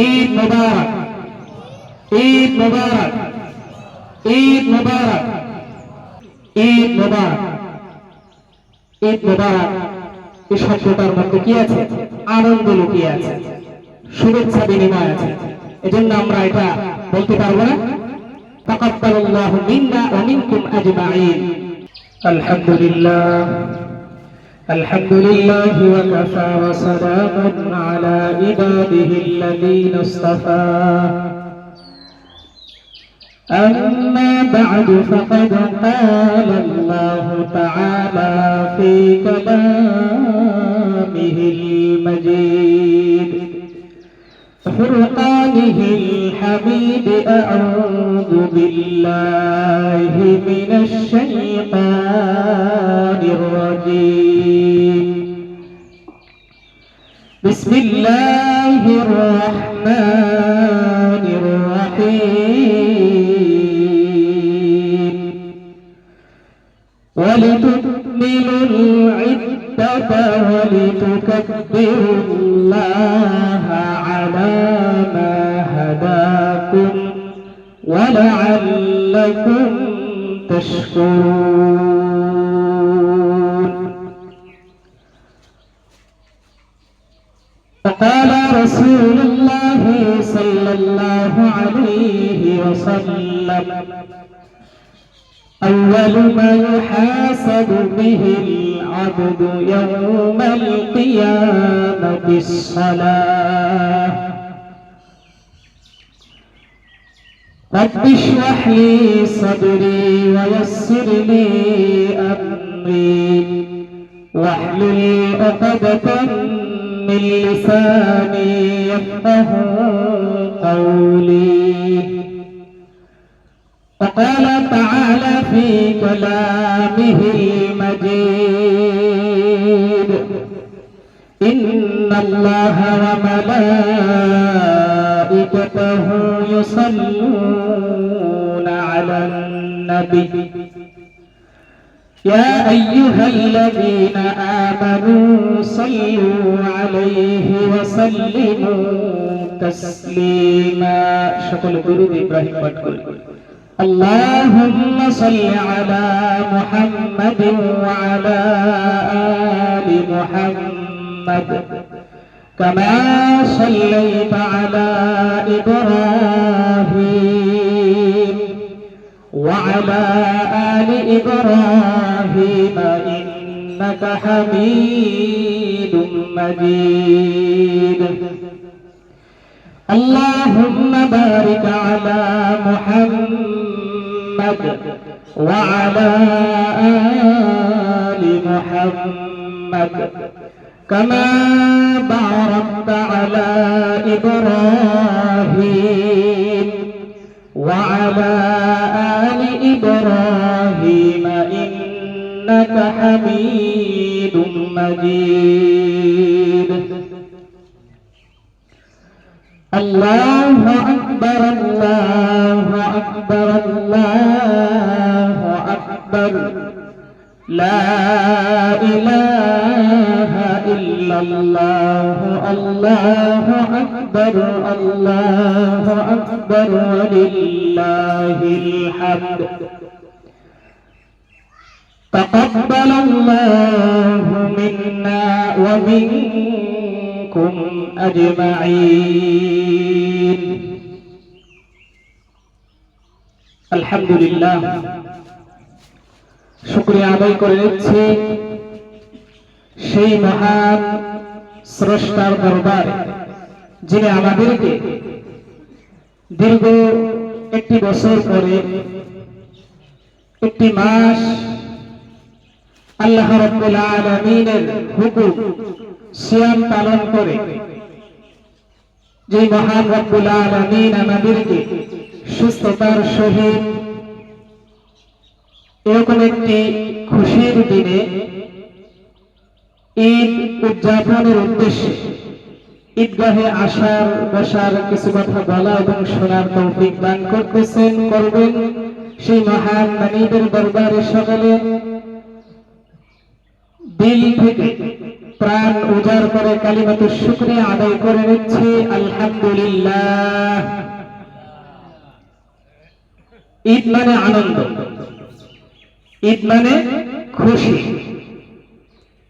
ঈদ মুবারক, ঈদ মুবারক, ঈদ মুবারক, ঈদ মুবারক, ঈদ মুবারক। এই শব্দটার মধ্যে কি আছে? আনন্দ লুকিয়ে আছে, শুভেচ্ছা বিনিময় আছে। এজন্য আমরা এটা বলতে পারবো না তাকাব্বালাল্লাহু মিন্না ওয়া মিনকুম আজমাইন। আলহামদুলিল্লাহ, আলহামদুলিল্লাহ ওয়া কাফা ওয়া সালামুন আলা ইবাদিহিল্লাযীনা ইসতাফা। أما بعد فقد قال الله تعالى في كلامه المجيد فرقانه الحميد أعوذ بالله من الشيطان الرجيم بسم الله الرحمن الرحيم ولتكملوا العدة ولتكبروا الله على ما هداكم ولعلكم تشكرون. فقال رسول الله صلى الله عليه وسلم أول ما يحاسب به العبد يوم القيامة الصلاة. رب اشرح لي صدري ويسر لي أمري واحلل عقدة من لساني يفقه قولي. وقال تعالى في كلامه المجيد إن الله وملائكته يصلون على النبي يا أيها الذين آمنوا صلوا عليه وسلموا تسليما. شكل درود إبراهيم بكر. اللهم صل على محمد وعلى آل محمد كما صليت على إبراهيم وعلى آل إبراهيم إنك حميد مجيد. اللهم بارك على محمد وعلى آل محمد كما باركت على إبراهيم وعلى آل إبراهيم إنك حميد مجيد. الله أكبر الله أكبر الله أكبر لا إله إلا الله الله أكبر الله أكبر ولله الحمد. تقبل الله منا ومنكم أجمعين. الحمد لله. শুকরিয়া আদায় করে নিচ্ছি সেই মহান স্রষ্টার দরবারে যিনি আমাদেরকে দীর্ঘ একটি বছর পরে একটি মাস আল্লাহ রাব্বুল আলামিনের হুকুম সিয়াম পালন করে যে মহান রাব্বুল আলামিন আমাদেরকে সুস্থতার সহিত এরকম একটি খুশির দিনে ঈদ উদযাপনের উদ্দেশ্যে ঈদগাহে আসার বসার কিছু কথা বলা এবং শোনার তৌফিক দান করতেছেন করবেন সেই মহান মানিবের দরবারে সকলে দিল থেকে প্রাণ উজাড় করে কালিমাতুশ শুকরিয়া আদায় করে নিচ্ছি আলহামদুলিল্লাহ। ঈদ মানে আনন্দ, ঈদ মানে খুশি।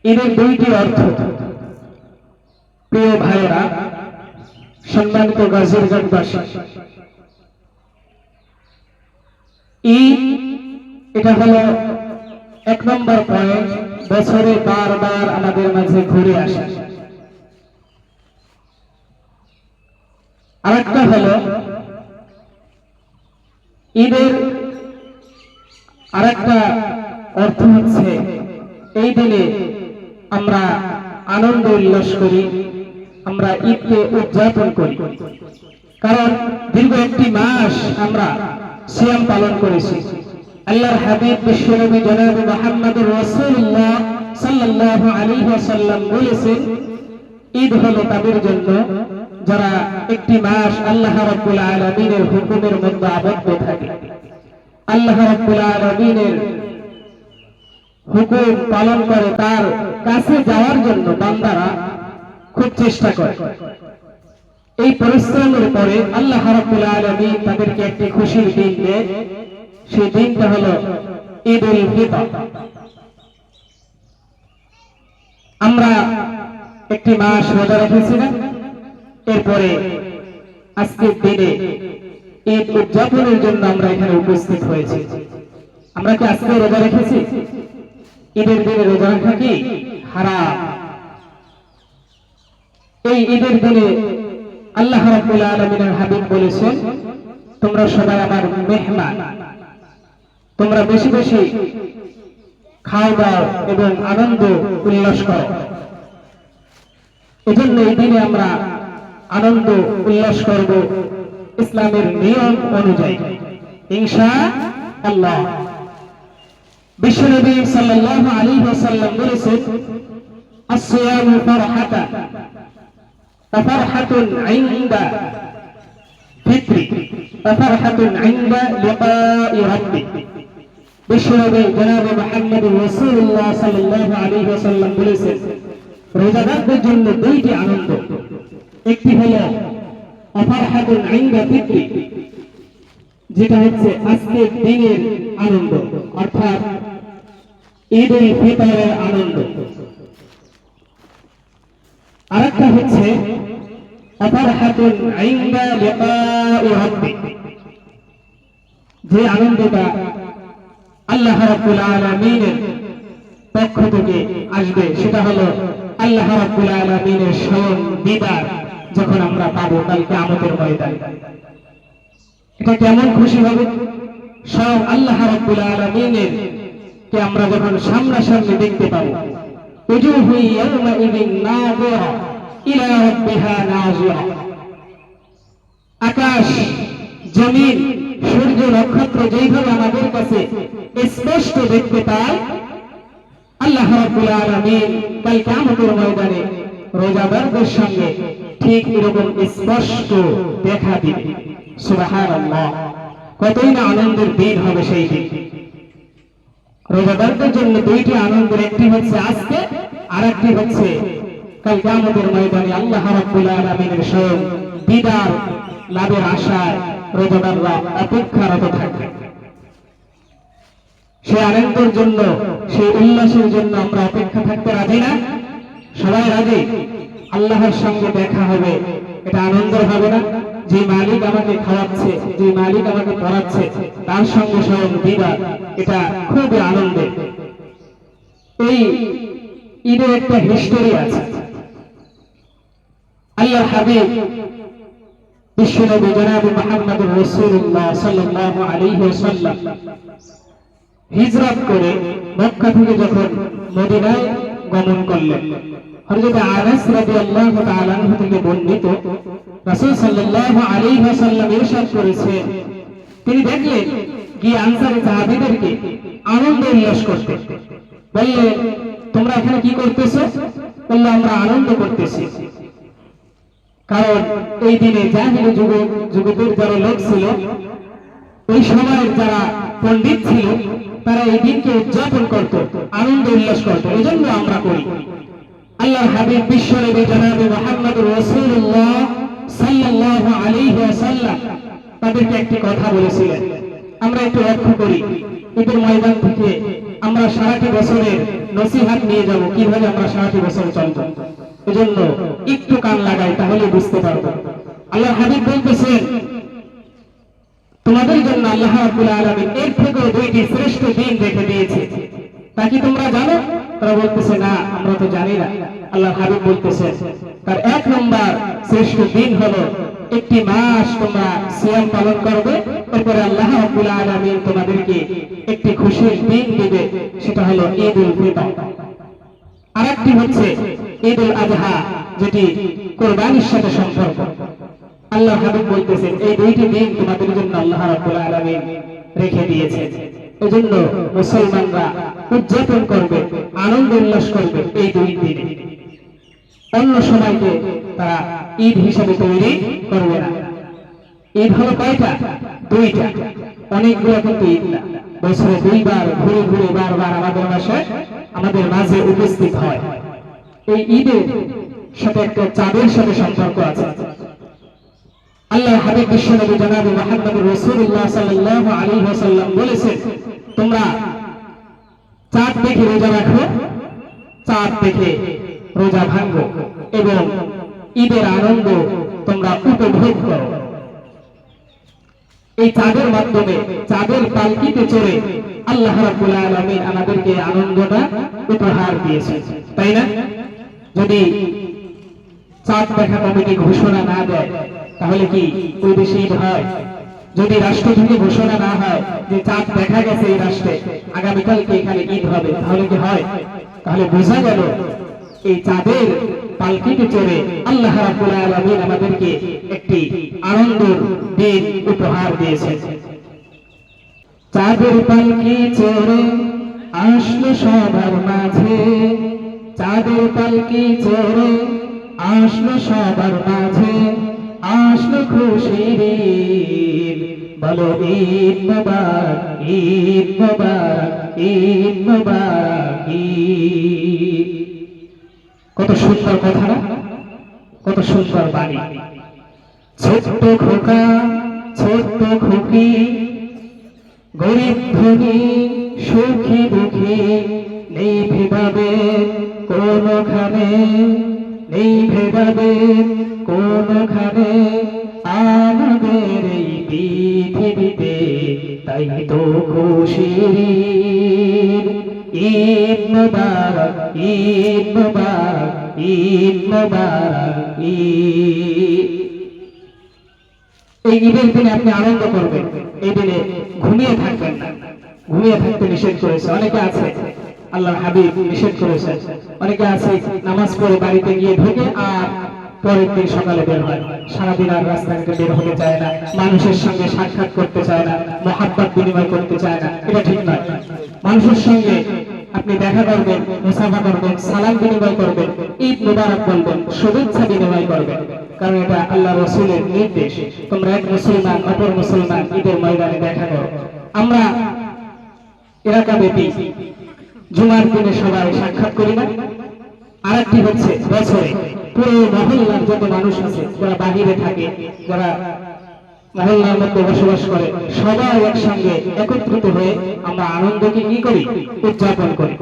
ঈদের দুইটি অর্থ। প্রিয় ভাইরা, সম্মানিত গাজীরগঞ্জবাসী, ঈদ এটা হলো এক নম্বর পয়েন্ট, বছরে বারবার আমাদের মাঝে ঘুরে আসে। আরেকটা হলো ঈদের আরেকটা অর্থ হচ্ছে এই দিনে আমরা আনন্দ উল্লাস করি, আমরা ঈদকে উদযাপন করি। কারণ দীর্ঘ একটি মাস আমরা সিয়াম পালন করেছি। আল্লাহর হাবিব বিশ্বনবী জনাব মুহাম্মদুর রাসূলুল্লাহ সাল্লাল্লাহু আলাইহি ওয়াসাল্লাম বলেছেন, ঈদ হলো তাদের জন্য যারা একটি মাস আল্লাহ রাব্বুল আলামিনের হুকুমের মধ্যে আবদ্ধ থাকে, আল্লাহ রাব্বুল আলামিনের হুকুম পালন করে, তার কাছে যাওয়ার জন্য বান্দারা খুব চেষ্টা করে। এই পরিশ্রমের পরে আল্লাহ রাব্বুল আলামিন তাদেরকে একটি খুশির দিন দেয়। সেই দিনটা হলো ঈদুল ফিতর। আমরা একটি মাস রোজা রেখেছিলাম, এরপরে আজকের দিনে ঈদ উদযাপনের জন্য আমরা এখানে উপস্থিত হয়েছি। আমরা কি আজকে রোজা রেখেছি? ঈদের দিনে রোজা রাখা কি হারাম? এই ঈদের দিনে আল্লাহ রাব্বুল আলামিনের হাবিব বলেছেন, তোমরা সবাই আমার মেহমান, তোমরা বেশি বেশি খাও দাও এবং আনন্দ উল্লাস করো। এজন্য এই দিনে আমরা আনন্দ উল্লাস করব ইসলামের নিয়ম অনুযায়ী ইনশাআল্লাহ। বিশ্বনবী সাল্লাল্লাহু আলাইহি ওয়াসাল্লাম বলেছেন, আসসিয়ামু ফারহাতান ফারহাতুন ইনদা ফিত্রি ফারহাতুন ইনদা লিকাই রাব্বি। বিশ্বনবী জনাব মুহাম্মদুর রাসূলুল্লাহ সাল্লাল্লাহু আলাইহি ওয়াসাল্লাম বলেছেন, রোজাদারদের জন্য দুইটি আনন্দ। একটি হলো ফারহাতুন ইনদা ফিত্রি, যেটা হচ্ছে আজকের দিনের আনন্দ, অর্থাৎ ঈদুল ফিতরের আনন্দ। আরেকটা হচ্ছে ফারহাতুন ইনদা লিকাই রাব্বি, যে আনন্দটা আল্লাহ রাব্বুল আলামিনের পক্ষ থেকে আসবে, সেটা হলো আল্লাহ রাব্বুল আলামিনের স্বয়ং দিদার যখন আমরা পাবো কাল কিয়ামতের ময়দানে। এটা কেমন খুশি হবে! স্বয়ং আল্লাহ রাব্বুল আলামিনের কে আমরা যখন সামনাসামনি দেখতে পাবো। উজুহু ইয়াওমাইযিন নাযিরা ইলা রাব্বিহা নাযিরা। আকাশ, জমিন, সূর্য, নক্ষত্র যেইভাবে আমাদের কাছে স্পষ্ট দেখতে পায়, আল্লাহ রাব্বুল আলামিন কাল কিয়ামতের ময়দানে রোজাদারদের সঙ্গে ঠিক এরকম স্পষ্ট দেখা দিবে। সুবহানাল্লাহ, কতই না আনন্দের দিন হবে সেই দিন। রোজাদারদের জন্য দুইটি আনন্দের, একটি হচ্ছে আজকে, আর একটি হচ্ছে কাল কিয়ামতের ময়দানে আল্লাহ রাব্বুল আলামিনের স্বয়ং দিদার লাভের আশায় রোজাদাররা অপেক্ষারত থাকবে। সেই আনন্দের জন্য, সেই উল্লাসের জন্য আমরা অপেক্ষা থাকতে রাজি না? সবাই রাজি? আল্লাহর সঙ্গে দেখা হবে, এটা আনন্দের হবে না? যে মালিক আমাকে খাওয়াচ্ছে, যে মালিক আমাকে পড়াচ্ছে, তার সঙ্গে স্বয়ং দিদার, এটা খুবই আনন্দের। এই ঈদের একটা হিস্টোরি আছে। আল্লাহর হাবিব বিশ্বনবী জনাব মুহাম্মদুর রাসূলুল্লাহ সাল্লাল্লাহু আলাইহি ওয়াসাল্লাম হিজরত করে মক্কা থেকে যখন মদিনায় গমন করলেন, হযরত আনাস রাদিয়াল্লাহু তাআলা আনহু থেকে বর্ণিত, রাসূল সাল্লাল্লাহু আলাইহি ওয়াসাল্লাম ইরশাদ করেছেন, তিনি দেখলেন গিয়ে আনসারী সাহাবীদেরকে আনন্দ উল্লাস করতে। বললেন, তোমরা এখানে কি করতেছো? বলল, আমরা আনন্দ করতেছি। কারণ এই দিনে জাহিলি যুগের যারা লোক ছিল, ওই সময়ের যারা পণ্ডিত ছিল, তারা এই দিনকে উদযাপন করত, আনন্দ উল্লাস করত। এই জন্য আমরা করি। আল্লাহর হাবিব বিশ্বনবী জনাবে মুহাম্মদুর রাসূলুল্লাহ সাল্লাল্লাহু আলাইহি ওয়াসাল্লাম তাদেরকে একটি কথা বলেছিলেন। আমরা একটু লক্ষ্য করি, ঈদের ময়দান থেকে আমরা সারাটি বছরের নসিহত নিয়ে যাব, কিভাবে আমরা সারাটি বছর চলব। এজন্য একটু কান লাগাই, তাহলে বুঝতে পারবো। আল্লাহর হাবিব বলতেছেন, তোমাদের জন্য আল্লাহ রাব্বুল আলামিন এর থেকেও দুইটি শ্রেষ্ঠ দিন রেখে দিয়েছে, তা কি তোমরা জানো? তারা বলতেছে, না, আমরা তো জানি না। আল্লাহর হাবিব বলতেছেন, তার এক নম্বর শ্রেষ্ঠ দিন হলো একটি মাস তোমরা সিয়াম পালন করবে, এরপরে আল্লাহ রাব্বুল আলামিন তোমাদেরকে একটি খুশির দিন দিবে, সেটা হলো ঈদুল ফিতর। আরেকটি হচ্ছে ঈদুল আযহা, যেটি কুরবানির সাথে সম্পর্ক। আল্লাহ হাবিব বলতেছেন, এই দুইটি দিন তোমাদের জন্য আল্লাহ রাব্বুল আলামিন রেখে দিয়েছেন। এজন্য মুসলমানরা উদযাপন করবে, আনন্দ উল্লাস করবে এই দুই দিনে। অন্য সময়কে তারা ঈদ হিসেবে তৈরি করবে না। ঈদ হলো কয়টা? দুইটা। অনেকগুলো কিন্তু ঈদ না, বছরে দুইবার ঘুরে ঘুরে বারবার আমাদের মাঝে উপস্থিত হয়। এই ঈদের সাথে একটা চাঁদের সাথে সম্পর্ক আছে। আল্লাহ হাবিব বিশ্বনবী জনাবে মুহাম্মদুর রাসূলুল্লাহ সাল্লাল্লাহু আলাইহি ওয়াসাল্লাম বলেছেন, তোমরা চাঁদ দেখে রোজা রাখো, চাঁদ দেখে রোজা ভাঙো এবং ঈদের আনন্দ তোমরা উপভোগ করো। এই চাঁদের মাধ্যমে, চাঁদের পালকিতে চড়ে আল্লাহ রাব্বুল আলামিন আমাদেরকে আনন্দটা উপহার দিয়েছেন, তাই না? যদি চাঁদ দেখা কমিটি ঘোষণা না দেয়, তাহলে কি ওই দেশে ঈদ হয়? যদি রাষ্ট্র থেকে ঘোষণা না হয় যে চাঁদ দেখা গেছে এই রাষ্ট্রে, আগামীকালকে এখানে ঈদ হবে, তাহলে কি হয়? তাহলে বোঝা গেল এই চাঁদের পালকিতে চড়ে আল্লাহ রাব্বুল আলামিন আমাদেরকে একটি আনন্দের দিন উপহার দিয়েছেন। চাঁদের পালকি চড়ে আসলো সবার মাঝে, চাঁদের পালকি চড়ে আসলো সবার মাঝে, আসলো খুশির ঈদ, বলো ঈদ মুবারক, ঈদ মুবারক, ঈদ মুবারক ঈদ। কত সুন্দর কথা না? কত সুন্দর বাণী। ছোট্ট খোকা, ছোট্ট খুকি, গরিব ধনী, সুখী দুঃখী, নেই ভেদাভেদ কোনখানে, নেই ভেদাভেদ কোনখানে আমাদের এই পৃথিবীতে, তাই তো খুশির ঈদ মুবারক, ঈদ মুবারক, ঈদ মুবারক ঈদ। এই ঈদের দিনে আপনি আনন্দ করবেন, এই দিনে ঘুমিয়ে থাকবেন না। ঘুমিয়ে থাকতে নিষেধ করেছে, অনেকে আছে, আল্লাহর হাবিব নিষেধ করেছেন। অনেকে আছে নামাজ পড়ে বাড়িতে গিয়ে ঢুকে আর পরের দিন সকালে বের হয়, সারাদিন আর রাস্তাঘাটে বের হতে চায় না, মানুষের সঙ্গে সাক্ষাৎ করতে চায় না, মহাব্বত বিনিময় করতে চায় না। এটা ঠিক নয়। মানুষের সঙ্গে আপনি দেখা করবেন, মুসাফা করবেন, সালাম বিনিময় করবেন, ঈদ মুবারক বলবেন, শুভেচ্ছা বিনিময় করবেন, কারণ এটা আল্লাহ রাসূলের নির্দেশ। তোমরা এক মুসলমান অপর মুসলমান ঈদের ময়দানে দেখা করো। আমরা এলাকাব্যাপী জুমার দিনে সবাই সাক্ষাৎ করি না। আরেকটি হচ্ছে বছরে পুরো মহল্লার যত মানুষ আছে, যারা বাহিরে থাকে, যারা মহল্লার মধ্যে বসবাস করে, সবাই একসঙ্গে একত্রিত হয়ে আমরা আনন্দকে কি করি? উদযাপন করি।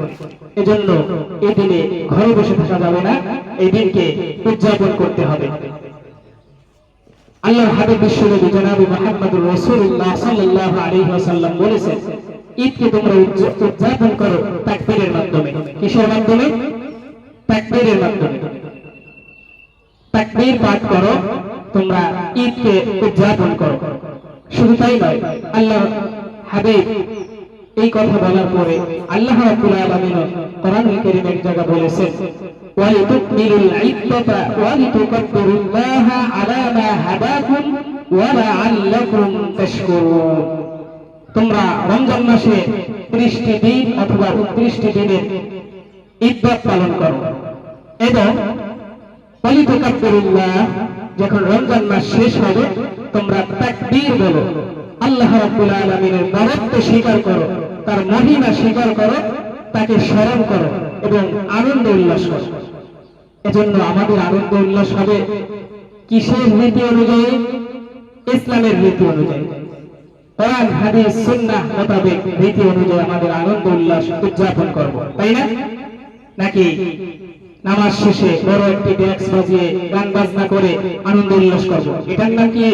এজন্য এই দিনে ঘরে বসে থাকা যাবে না, এই দিনকে উদযাপন করতে হবে। আল্লাহর হাবিব বিশ্বনবী জনাবে মুহাম্মদুর রাসূলুল্লাহ সাল্লাল্লাহু আলাইহি ওয়াসাল্লাম বলেছেন, ঈদকে তোমরা উদযাপন করো তাকবীরের মাধ্যমে। কিসের মাধ্যমে? তাকবীরের মাধ্যমে। তাকবীর পাঠ করো, তোমরা ঈদকে উদযাপন করো। শুধু তাই নয়, আল্লাহর হাবিব এই কথা বলার পরে আল্লাহ রাব্বুল আলামিন কোরআনুল কারীমে এক জায়গা বলেছেন, ওয়ালিতুকমিলুল ইদ্দাতা ওয়ালিতুকাব্বিরুল্লাহা আলা মা হাদাকুম ওয়া লাআল্লাকুম তাশকুরুন। তোমরা রমজান মাসে 30টি দিন অথবা 29টি দিনের ইদ্দাত পালন করো এবং ওয়ালিতুকাব্বিরুল্লাহ, যখন রমজান মাস শেষ হবে তোমরা তাকবীর বলো, আল্লাহ রাব্বুল আলামিনের বরত্ব স্বীকার করো, তার মহিমা স্বীকার করো, তাকে স্মরণ করো এবং আনন্দ উল্লাস করো। এজন্য আমাদের আনন্দ উল্লাস হবে কিসের রীতি অনুযায়ী? ইসলামের রীতি অনুযায়ী, কোরআন হাদিস সুন্নাহ মোতাবেক রীতি অনুযায়ী আমাদের আনন্দ উল্লাস উদযাপন করব, তাই না? নাকি নামাজ শেষে বড় একটি ডেক্স বাজিয়ে গান বাজনা করে আনন্দ উল্লাস করব? এটার নাম কি?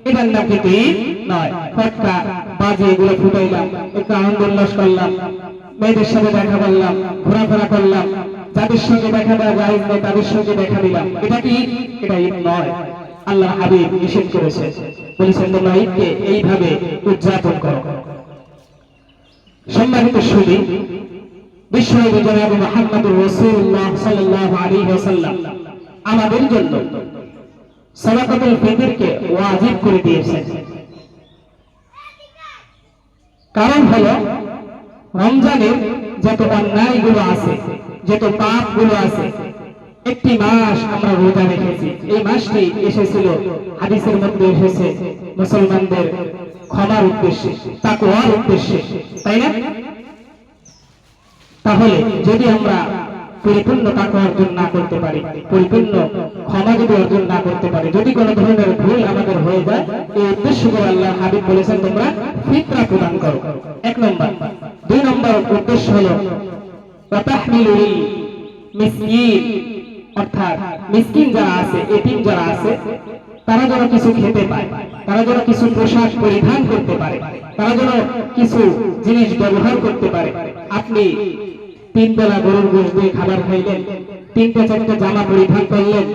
এটার নাম কি নয়। ফটকা বাজে এগুলো ফুটাইলাম, একটু আনন্দ উল্লাস করলাম, মেয়েদের সাথে দেখা করলাম, ঘোরাফেরা করলাম, যাদের সঙ্গে দেখা দেওয়া জায়েজ নেই তাদের সঙ্গে দেখা দিলাম, এটা কি? এটা ঈদ নয়। আল্লাহ হাবিব নিষেধ করেছে, বলেছেন তোমরা ঈদকে এইভাবে উদযাপন করো। সম্মানিত সুধী, বিশ্বনবী জনাব মুহাম্মদুর রাসূলুল্লাহ সাল্লাল্লাহু আলাইহি ওয়াসাল্লাম আমাদের জন্য সাদাকাতুল ফিতরকে ওয়াজিব করে দিয়েছেন। কারণ হলো রমজানের যত অন্যায়গুলো আছে, যত পাপগুলো আছে, একটি মাস আমরা রোজা রেখেছি। এই মাসটি এসেছিল, হাদিসের মধ্যে এসেছে, মুসলমানদের ক্ষমার উদ্দেশ্যে, তাকওয়ার উদ্দেশ্যে, তাই না? তাহলে যদি আমরা পরিপূর্ণ তাকওয়া অর্জন না করতে পারি, পরিপূর্ণ ক্ষমা যদি অর্জন না করতে পারি, যদি কোনো ধরনের ভুল আমাদের হয়ে যায়, এই উদ্দেশ্য করে আল্লাহ হাবিব বলেছেন তোমরা ফিতরা প্রদান করো। এক নম্বর। দুই নম্বর উদ্দেশ্য হলো তাহমিলুল মিসকিন, অর্থাৎ মিসকিন যারা আছে, এতিম যারা আছে, তারা যেন কিছু খেতে পায়, তারা যেন কিছু পোশাক পরিধান করতে পারে, তারা যেন কিছু জিনিস ব্যবহার করতে পারে। আপনি 3 বেলা গরুর গোশত দিয়ে খাবার খাইলেন, 3টা-4টা জামা পরিধান করলেন,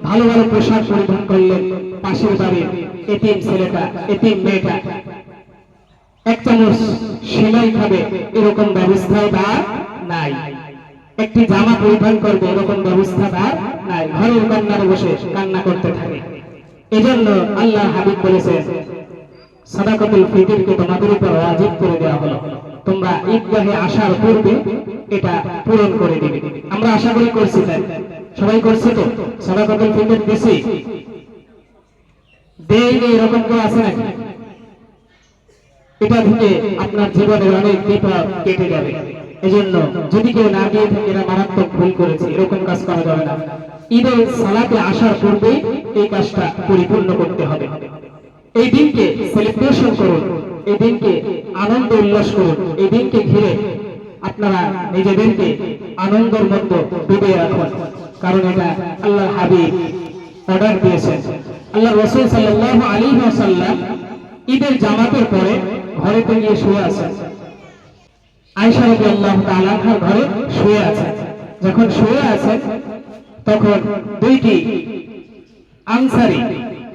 ভালো ভালো পোশাক পরিধান করলেন, পাশের বাড়ির এতিম ছেলেটা, এতিম মেয়েটা 1 চামচ সেলাই খাবে, এরকম ব্যবস্থাও তার নাই। একটি জামা পরিধান করবে, এরকম ব্যবস্থা তার নাই। ঘরের কন্যারে বসে কান্না করতে থাকে। এজন্য আল্লাহ হাবিব বলেছেন সাদাকাতুল ফিতরকে তোমাদের উপর ওয়াজিব করে দেওয়া হলো, তোমরা ঈদগাহে আসার পূর্বে এটা পূরণ করে দিবে। আমরা আশা করি করছি, তাই সবাই করছে তো? সাদাকাতুল ফিতর দিছি, দেয়নি এরকম কেউ আছে নাকি? এটা থেকে আপনার জীবনের অনেক বিপদ কেটে যাবে। এজন্য যদি কেউ না দিয়ে থাকে, এরা মারাত্মক ভুল করেছে, এরকম কাজ করা যাবে না। ঈদের সালাতে আসার পূর্বে এই কাজটা পরিপূর্ণ করতে হবে। এই দিনকে সেলিব্রেশন করুন, এই দিনকে আনন্দ উল্লাস করুন, এই দিনকে ঘিরে আপনারা নিজেদেরকে আনন্দের মধ্যে ডুবে রাখুন। কারণ এটা আল্লাহ হাবিব অর্ডার দিয়েছেন। আল্লাহ রাসূল সাল্লাল্লাহু আলাইহি ওয়াসাল্লাম ঈদের জামাতের পরে ঘরেতে গিয়ে শুয়ে আছেন। আয়েশা রাদিয়াল্লাহু তাআলা আনহার ঘরে শুয়ে আছেন। যখন শুয়ে আছেন তখন 2টি আনসারী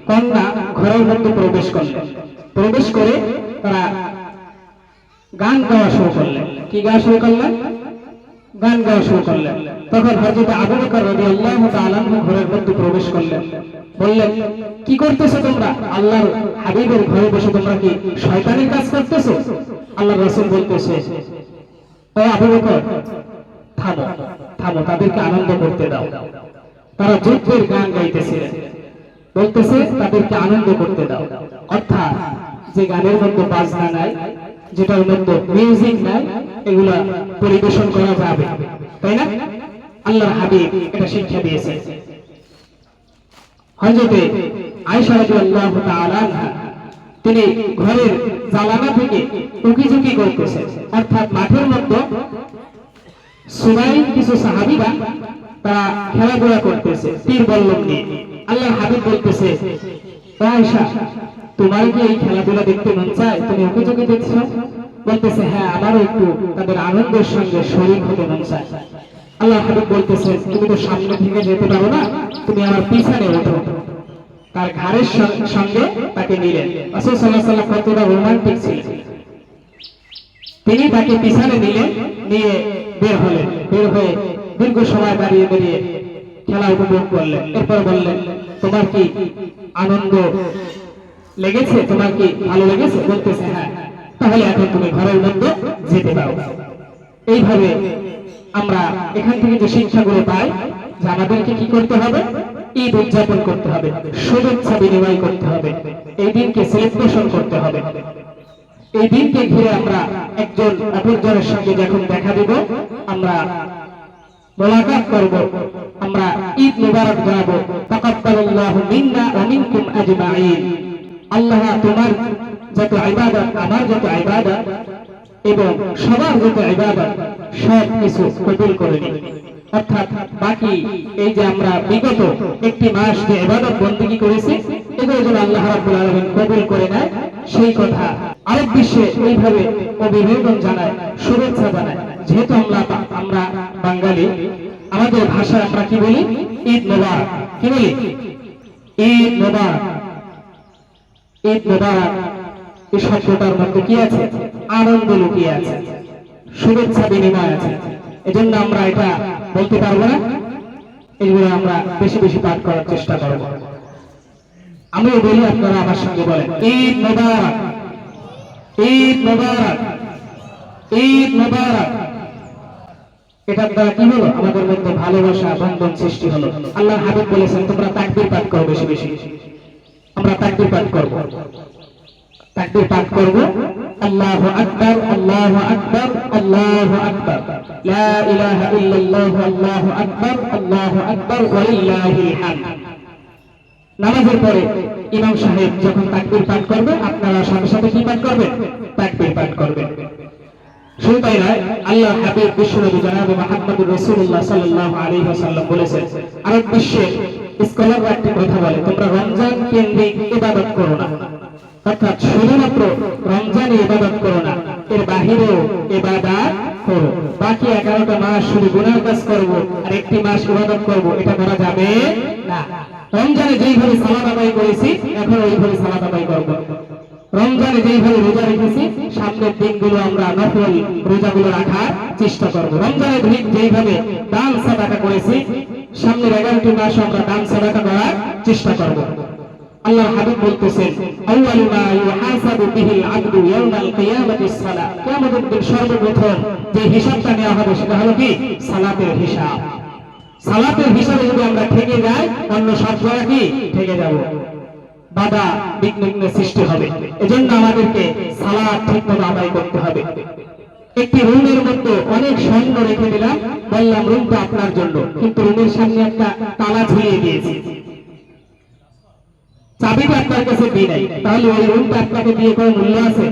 কন্যা ঘরের মধ্যে প্রবেশ করলেন। প্রবেশ করে তারা গান গাওয়া শুরু করলেন। কি গাওয়া শুরু করলেন? গান গাওয়া শুরু করলেন। তখন হযরত আবু বকর রাদিয়াল্লাহু তাআলা আনহু ঘরের মধ্যে প্রবেশ করলেন। বললেন, কি করতেছো তোমরা? আল্লাহর হাবিবের ঘরে বসে তোমরা কি শয়তানের কাজ করতেছো? আল্লাহর রাসূল বলতেছে, ও আবু বকর, থামো থামো, তাদেরকে আনন্দ করতে দাও। তারা যুদ্ধের গান গাইতেছিলেন, বলতেছে তাদেরকে আনন্দ করতে দাও। অর্থাৎ যে গানের মধ্যে বাজনা নাই, যেটার মধ্যে মিউজিক নাই, এগুলা পরিবেশন করা যাবে, তাই না? আল্লাহর হাবিব এটা শিক্ষা দিয়েছে। হযরত আয়েশা রাদিয়াল্লাহু তাআলা আনহা তিনি ঘরের জানালা থেকে উকিঝুঁকি করতেছেন, অর্থাৎ মাঠের মধ্যে সুরাই কিছু সাহাবীরা তারা খেলাধুলা করতেছে তীর বল্লম নিয়ে। আল্লাহর হাবিব বলতেছে, আয়েশা, তোমার কি এই খেলাধুলা দেখতে মন চায়? তুমি উকিঝুঁকি দেখছো? বলতেছে, হ্যাঁ, আমারও একটু তাদের আনন্দের সঙ্গে শরীক হতে মন চায়। আল্লাহর হাবিব বলতেছে, তুমি তো সামনে থেকে যেতে পারো না, তুমি আমার পিছনে ওঠো। তার ঘাড়ের সঙ্গে তাকে নিলেন। রাসূল সাল্লাল্লাহু আলাইহি ওয়াসাল্লাম কতটা রোমান্টিক ছিলেন, তিনি তাকে পিছনে নিলেন, নিয়ে বের হলেন। বের হয়ে দীর্ঘ সময় দাঁড়িয়ে দাঁড়িয়ে খেলা উপভোগ করলেন। এরপর বললেন, তোমার কি আনন্দ লেগেছে? তোমার কি ভালো লেগেছে? বলতেছে, হ্যাঁ। তাহলে এখন তুমি ঘরের মধ্যে যেতে পারো। এইভাবে আমরা এখান থেকে যে শিক্ষাগুলো পাই, যে আমাদেরকে কি করতে হবে? ঈদ উদযাপন করতে হবে, শুভেচ্ছা বিনিময় করতে হবে, এই দিনকে সেলিব্রেশন করতে হবে। এই দিনকে ঘিরে আমরা একজন অপরজনের সঙ্গে যখন দেখা দিব, আমরা মোলাকাত করব, আমরা ঈদ মুবারক জানাবো। তাকাব্বালাল্লাহু মিন্না ওয়া মিনকুম আজমাইন। আল্লাহ তোমার যত ইবাদত, আমার যত ইবাদত এবং সবার যত ইবাদত সব কিছু কবুল করে নিন। অর্থাৎ বাকি এই যে আমরা বিগত একটি মাস যে ইবাদত বন্দেগী করেছি, এগুলো যেন আল্লাহ রাব্বুল আলামিন কবুল করে নেয়, সেই কথা আরব বিশ্বে এইভাবে অভিনন্দন জানায়, শুভেচ্ছা জানায়। যেহেতু আমরা বাঙালি, আমাদের ভাষায় আমরা কি বলি? ঈদ মোবারক। কি বলি? ঈদ মোবারক। ঈদ মোবারক এই শব্দটার মধ্যে কি আছে? আনন্দ লুকিয়ে আছে, শুভেচ্ছা বিনিময় আছে। এজন্য আমরা এটা বলতে পারবো না, এগুলো আমরা বেশি বেশি পাঠ করার চেষ্টা করব। আমিও বলি, আপনারা আমার সঙ্গে বলেন ঈদ মোবারক, ঈদ মোবারক, ঈদ মোবারক। এটার দ্বারা কি হলো? আমাদের মধ্যে ভালোবাসা বন্ধন সৃষ্টি হলো। আল্লাহর হাবিব বলেছেন তোমরা তাকবীর পাঠ করো বেশি বেশি। আমরা তাকবীর পাঠ করব, তাকবীর পাঠ করব। আল্লাহু আকবার, আল্লাহু আকবার, আল্লাহু আকবার, লা ইলাহা ইল্লাল্লাহু, আল্লাহু আকবার, আল্লাহু আকবার, ওয়া লিল্লাহিল হামদ। নামাজের পরে ইমাম সাহেব যখন তাকবীর পাঠ করবে, আপনারা সাথে সাথে কি পাঠ করবেন? তাকবীর পাঠ করবেন। শুধু তাই নয়, আল্লাহ হাবিব বিশ্বনবী জনাবে মুহাম্মদুর রাসূলুল্লাহ সাল্লাল্লাহু আলাইহি ওয়াসাল্লাম বলেছেন, আরব বিশ্বের স্কলাররা একটি কথা বলে, তোমরা রমজান কেন্দ্রিক ইবাদত করো না। অর্থাৎ শুধুমাত্র রমজানে ইবাদত করো না, এর বাহিরেও ইবাদত করো। বাকি 11টা মাস শুধু গুনার কাজ করব আর একটি মাস ইবাদত করব, এটা করা যাবে না। রমজানে যেইভাবে সালাত আদায় করেছি, এখন ওইভাবে সালাত আদায় করব। রমজানে যেইভাবে রোজা রেখেছি, সামনের দিনগুলো আমরা নফল রোজাগুলো রাখার চেষ্টা করব। রমজানে যেইভাবে দান সাদাকা করেছি, সামনের 11টি মাস আমরা দান সাদাকা করার চেষ্টা করব। আল্লাহর হাবিব বলতেছেন, আউয়ালু মা ইউহাসাবু বিহিল আবদু ইয়াউমাল কিয়ামাতিস সালাত। কিয়ামতের দিন সর্বপ্রথম যে হিসাবটা নেওয়া হবে সেটা হলো কি? সালাতের হিসাব। সালাতের হিসাবে যদি আমরা ঠেকে যাই, অন্য সব জায়গা কি ঠেকে যাব, বাধা বিঘ্ন সৃষ্টি হবে। এজন্য আমাদেরকে সালাত ঠিকমতো আদায় করতে হবে। একটি রুমের মধ্যে অনেক স্বর্ণ রেখে দিলাম, বললাম রুমটা আপনার জন্য, কিন্তু রুমের সামনে একটা তালা ঝুলিয়ে দিয়েছি, চাবিটা আপনার কাছে দিই নাই, তাহলে ওই রুমটা আপনাকে দিয়ে কোনো মূল্য আছে?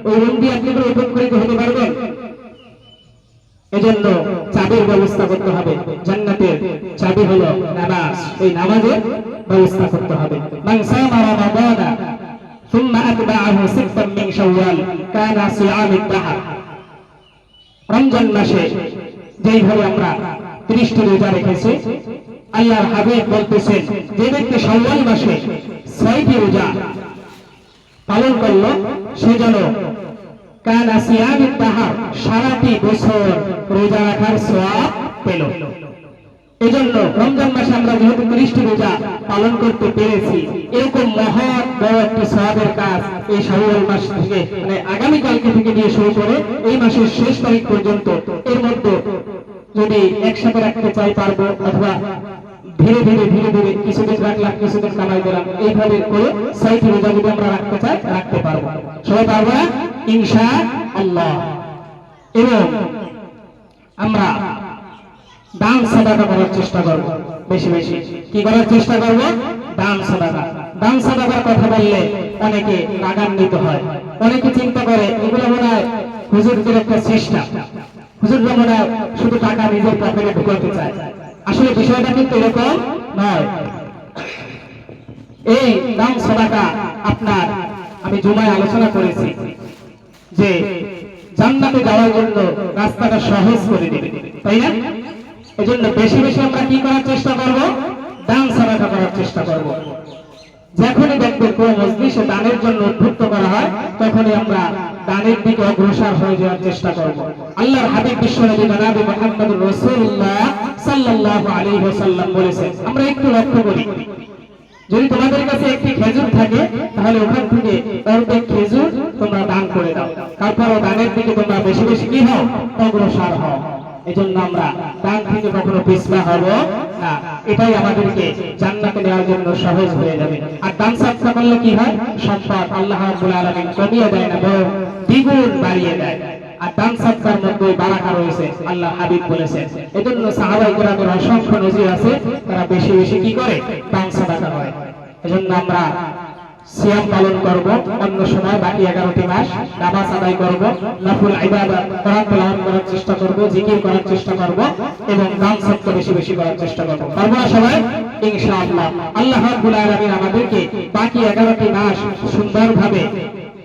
ওই রুম দিয়ে আপনি কোনো উপকৃত হতে পারবেন? এজন্য চাবির ব্যবস্থা করতে হবে। জান্নাতের চাবি হলো নামাজ, এই নামাজের ব্যবস্থা করতে হবে। মান সামা রমাদানা সুম্মা আতবাআহু সিত্তাম মিন শাওয়াল কানা সিয়ামিদ দাহর। রমজান মাসে যেইভাবে আমরা 30টি রোজা রেখেছি, আল্লাহর হাবিব বলতেছেন, যে ব্যক্তি শাওয়াল মাসে 6টি রোজা পালন করলো, সে যেন কানা সিয়ামিদ দাহর, সারাটি বছর রোজা রাখার সওয়াব পেল। এজন্য রমজান মাসে আমরা যেহেতু 30টি রোজা পালন করতে পেরেছি, এরকম মহৎ বড় একটি সওয়াবের কাজ এই শাওয়াল মাস থেকে, মানে আগামী কালকে থেকে নিয়ে শুরু করে এই মাসের শেষ তারিখ পর্যন্ত, এর মধ্যে যদি একসাথে রাখতে চাই পারবো, অথবা ধীরে ধীরে ধীরে ধীরে কিছুদিন রাখলাম, কিছুদিন কামাই দিলাম, এইভাবে করে 6টি রোজা যদি আমরা রাখতে চাই রাখতে পারবো। সবাই পারবো না ইনশাআল্লাহ। এবং আমরা দান সাদাকা করার চেষ্টা করব, বেশি বেশি কি করার চেষ্টা করব? দান সাদাকা। দান সাদাকার কথা বললে অনেকে রাগান্বিত হয়, অনেকে চিন্তা করে এগুলো মনে হয় হুজুরদের একটা চেষ্টা, হুজুররা মনে হয় শুধু টাকা নিজের পকেটে ঢুকাতে চায়। আসলে বিষয়টা কিন্তু এরকম নয়। এই দান সাদাকা আপনার, আমি জুমায় আলোচনা করেছি যে জান্নাতে যাওয়ার জন্য রাস্তাটা সহজ করে দেবে, তাই না? এজন্য বেশি বেশি আমরা কি করার চেষ্টা করব? দান সাদাকা করার চেষ্টা করব। যখনই দেখবেন কোন মজলিসে দানের জন্য উদ্বুদ্ধ করা হয়, তখনই আমরা দানের দিকে অগ্রসর হয়ে যাওয়ার চেষ্টা করব। আল্লাহর হাবিব বিশ্বনবী জনাবে মুহাম্মদুর রাসূলুল্লাহ সাল্লাল্লাহু আলাইহি ওয়াসাল্লাম বলেছেন, আমরা একটু লক্ষ্য করি, যদি তোমাদের কাছে একটি খেজুর থাকে, তাহলে ওখান থেকে অর্ধেক খেজুর তোমরা দান করে দাও, তারপরও দানের দিকে তোমরা বেশি বেশি কি হও? অগ্রসর হও। এজন্য আমরা দান থেকে কখনো পিছপা হব না। এটাই আমাদেরকে জান্নাতে নেওয়ার জন্য সহজ হয়ে যাবে। আর দান সাদকা করলে কি হয়? সম্পদ আল্লাহ রাব্বুল আলামিন কমিয়ে দেয় না, বরং দ্বিগুণ বাড়িয়ে দেয়। আর ডান সাদকার মধ্যে বারাকা রয়েছে, আল্লাহ হাবিব বলেছেন। এজন্য সাহাবায়ে কেরামের অসংখ্য নজির আছে, তারা বেশি বেশি কি করে, দান সাদাকা করে। এজন্য আমরা সিয়াম পালন করব, অন্য সময় বাকি 11টি মাস নামাজ আদায় করব, নফল ইবাদত কোরআন তেলাওয়াত করার চেষ্টা করব, জিকির করার চেষ্টা করব এবং দান সদকা বেশি বেশি করার চেষ্টা করব। পারবো না সবাই? ইনশাআল্লাহ। আল্লাহ রাব্বুল আলামিন আমাদেরকে বাকি 11টি মাস সুন্দরভাবে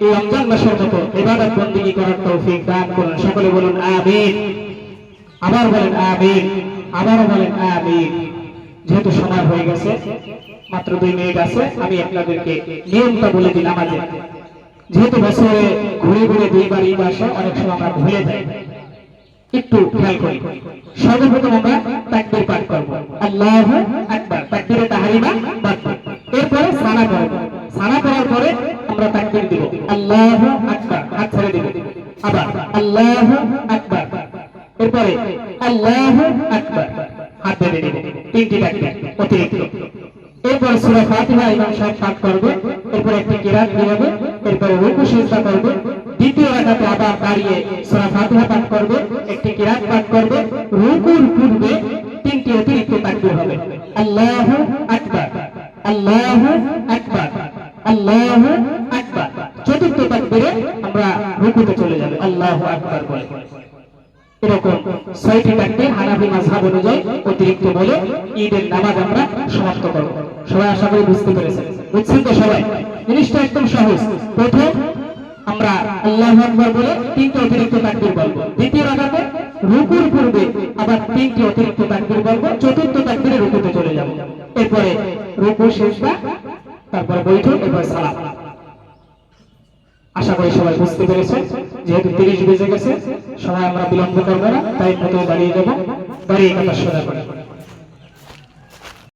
এই রমজান মাসের মতো ইবাদত বন্দেগী করার তৌফিক দান করুন। সকলে বলুন আমিন। আবার বলেন আমিন, আবারও বলেন আমিন। যেহেতু সময় হয়ে গেছে, মাত্র 2 মিনিট আছে, আমি আপনাদেরকে নিয়মটা বলে দিই নামাজে। যেহেতু বছরে ঘুরে ঘুরে 2 বার ঈদ আসে, অনেক সময় আমরা ভুলে যাই, একটু খেয়াল করি। সর্বপ্রথম আমরা তাকবীর পাঠ করব, আল্লাহু আকবার, তাকবীরে তাহরিমা পাঠ করব। এরপরে সানা পড়ব, সানা পড়ার পরে আমরা তাকবীর দিব, আল্লাহু আকবার, হাত ছেড়ে দিব, আবার আল্লাহু আকবার, এরপরে আল্লাহু আকবার, হাত বেঁধে দিব, 3টি তাকবীর অতিরিক্ত। এরপর সূরা ফাতিহা ইমাম সাহেব পাঠ করবে, এরপর একটি কিরাত দিবে, এরপর রুকু সিজদা করবে। দ্বিতীয় রাকাতে আবার দাঁড়িয়ে সূরা ফাতিহা পাঠ করবে, একটি কিরাত পাঠ করবে। রুকুর পূর্বে 3টি অতিরিক্ত তাকবীর হবে, আল্লাহু আকবার, আল্লাহু আকবার, আল্লাহু আকবার। চতুর্থ তাকবীরে আমরা রুকুতে চলে যাব, আল্লাহু আকবার বলে। এরকম 6টি তাকবীর হানাফি মাযহাব অনুযায়ী অতিরিক্ত বলে ঈদের নামাজ আমরা সমাপ্ত করব। সবাই আশা করি বুঝতে পেরেছেন। বুঝছেন তো সবাই? জিনিসটা একদম সহজ। প্রথম আমরা আল্লাহু আকবার বলে 3টি অতিরিক্ত তাকবীর বলবো। দ্বিতীয় রাকাতে রুকুর পূর্বে আবার 3টি অতিরিক্ত তাকবীর বলবো। চতুর্থ তাকবীরে রুকুতে চলে যাব। এরপরে রুকু সিজদা, তারপরে বৈঠক, এরপর সালাম। আশা করি সবাই বুঝতে পেরেছেন। যেহেতু 30 বেজে গেছে, সময় আমরা বিলম্ব করব না, তাই মতো দাঁড়িয়ে যাব, দাঁড়িয়ে কথা শোনা করে।